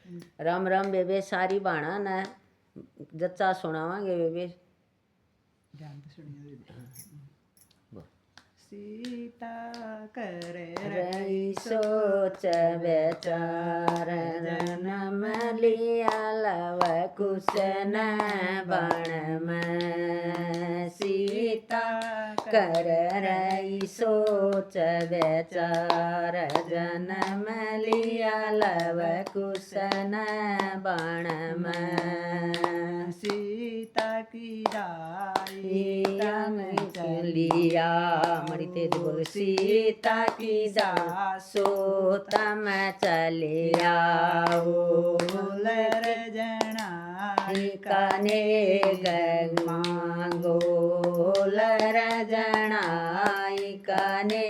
राम राम बेबे सारी बाणा न जच्चा सुनावांगे बेबे। ध्यान से सुनिए। सीता कर रही सोच बेचार जन्म लिया लव कुश न बण में। सीता कर रही सोच बेचार जन्म लिया लव कुश न बण में। सीता की दाई चलिया मरी तेज बोल। सीता की दासो तम चलिया लर जना काने मांगो लर जनाई काने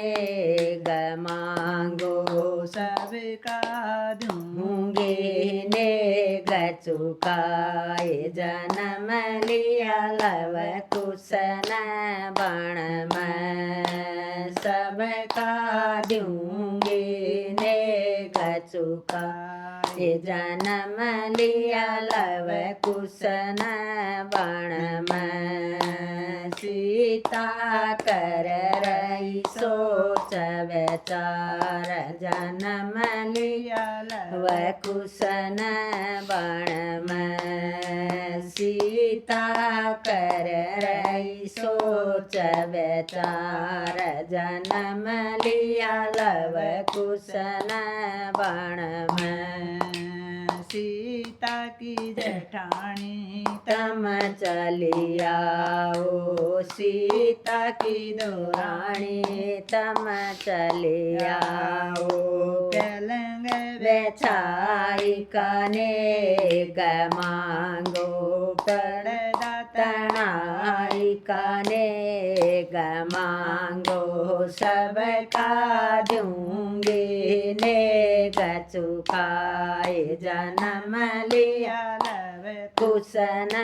मांगो सबका दूंगे ने गचुकाए जन्म लिया लव कुश न बण में। सबका दूंगे ने गचुकाए जन्म लिया लव कुश न बण में। सीता कर रही सोच बेचार जन्म लिया लव कुश न बण में। सीता कर रही सोच बेचार जन्म लिया लव कुश न बण में। सीता की जेठानी तम चलिया ओ सीता की दोरानी तम चलिया ओ पलंग बेचाई कने मांगो पड़दा तनाई कने मांगो सबका दूंगे ने गचुकाए जन्म लिया लव कुश न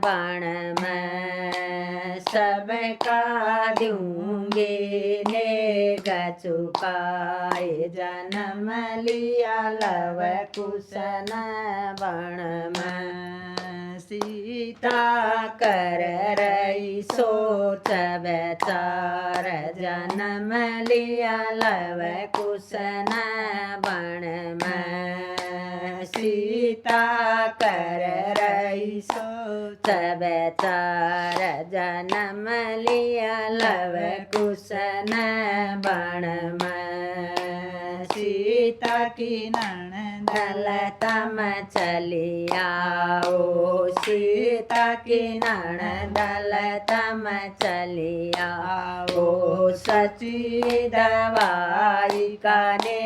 बण में। सबका दूंगे ने गचुकाए जन्म लिया लव कुश न बण में। सीता कर रही सोच बेचार जन्म लिया लव कुश न बण में। सीता कर रही सोच बेचार जन्म लिया लव कुश न बण में। सीता की ननद तम चलिया ओ सीता की ननद तम चलिया ओ सची दवाई काने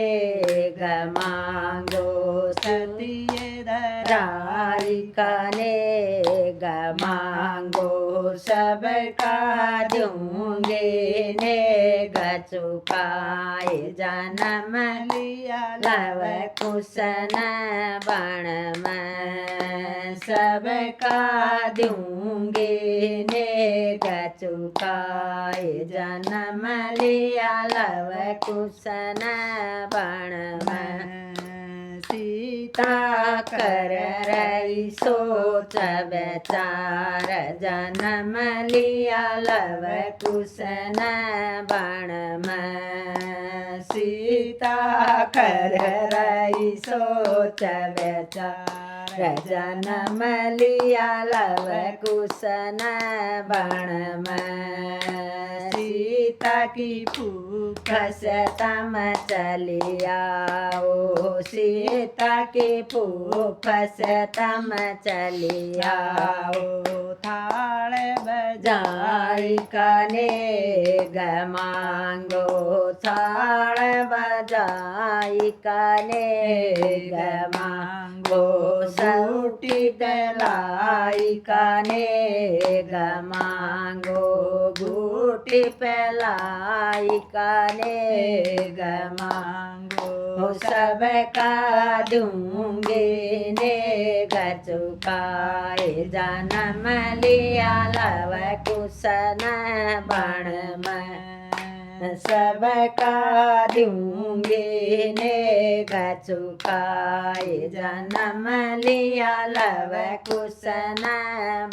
मांगो सतिय राई काने मांगो सबका दूंगे ने गचुकाए जन्म लिया लव कुश न बण में। सबका दूंगे ने गचुकाए जन्म लिया लव कुश न बण में। सीता कर रही सोच बेचार जन्म लिया लव कुश न बण में। सीता कर रही सोच बेचार जन्म लिया लव कुश न बण में। सीता की फूफस तम चलिया ओ सीता की फूफस तम चलिया ओ थाल बजाई कने मांगो थाल बजाई कने मांगो सौटी पलाई कने मांगो बूटी पलाई कने मांगो सबका दूंगे ने गचुकाए जन्म लिया लव कुश न बण में। सबका दूंगी ने गचुकाए जन्म लिया लव कुशन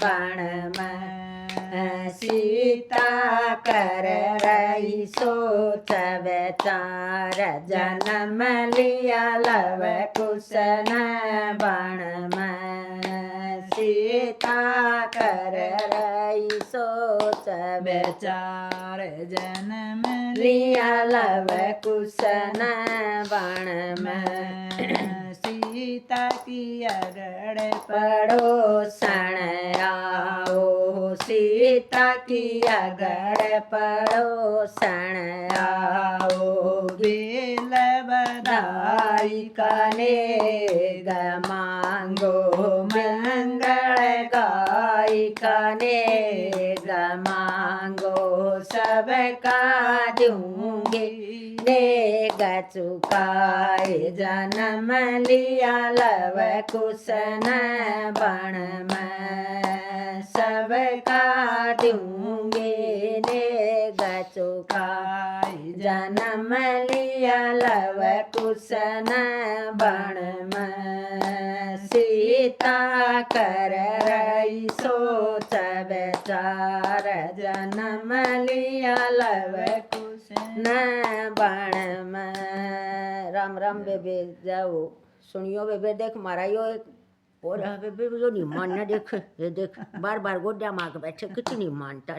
बाण में सीता कर रही सोच विचार जन्म लिया लव कुशन बाण में सीता कर रही सोच बेचार जन्म लिया लव कुशन बाण में सीता की अगड़ पड़ोसन आओ सीता की अगड़ पड़ोसन आओ बेल बधाई कने मांगो मंगल गाय कने मांगो सबका दूंगी ने गचुकाए जन्म लिया लव कुशन बण में सबका दूंगी ने गचुकाए जन्म लिया लव कुशन बण में सीता कर रही सोच विचार जन्म लिया लव कुशन न बण में। राम राम बेबे जाओ सुनियो बेबे देख मारा यो एक और बेबे जो नहीं मानना देख ये देख बार बार गोड्या मार के बैठे कितनी मानता